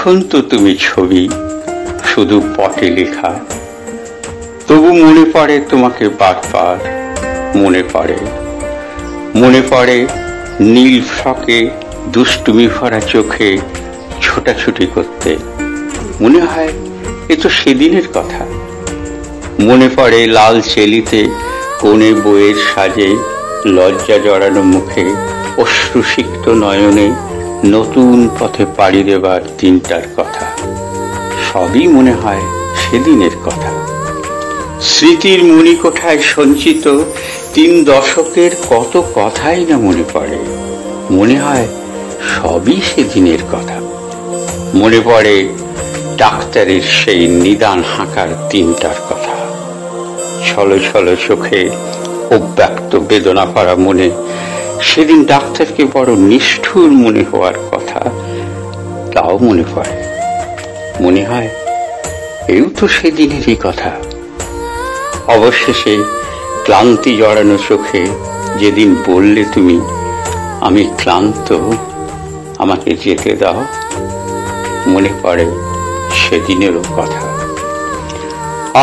এখন তো তুমি ছবি শুধু পটে লেখা, তবু মনে পড়ে তোমাকে বারবার। মনে পড়ে নীল ফ্রকে দুষ্টুমি ভরা চোখে ছোটাছুটি করতে। মনে হয় এ তো সেদিনের কথা। মনে পড়ে লাল চেলিতে কোণে বইয়ের সাজে লজ্জা জড়ানো মুখে অশ্রুসিক্ত নয়নে নতুন পথে পাড়ি দেবার দিনটার কথা। সবই মনে হয় সেদিনের কথা। স্মৃতির মণিকোঠায় সঞ্চিত 3 দশকের কত কথাই না মনে পড়ে। মনে হয় সবই সেদিনের কথা। মনে পড়ে ডাক্তারের সেই নিদান হাঁকার দিনটার কথা। ছলো ছলো চোখে অব্যক্ত বেদনা ভরা মনে সেদিন ডাক্তারকে বড় নিষ্ঠুর মনে হওয়ার কথা, তাও মনে পড়ে। মনে হয় এও তো সেদিনেরই কথা। অবশেষে ক্লান্তি জড়ানো চোখে যেদিন বললে তুমি, আমি ক্লান্ত, আমাকে যেতে দাও, মনে পড়ে সেদিনেরও কথা।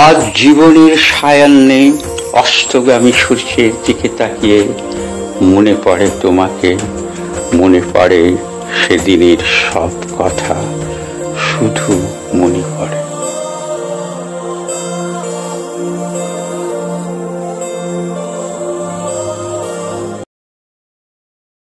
আজ জীবনের সায়ান্নে অস্তগামী সূর্যের দিকে তাকিয়ে মনে পড়ে তোমাকে, মনে পড়ে সেদিনের সব কথা, শুধু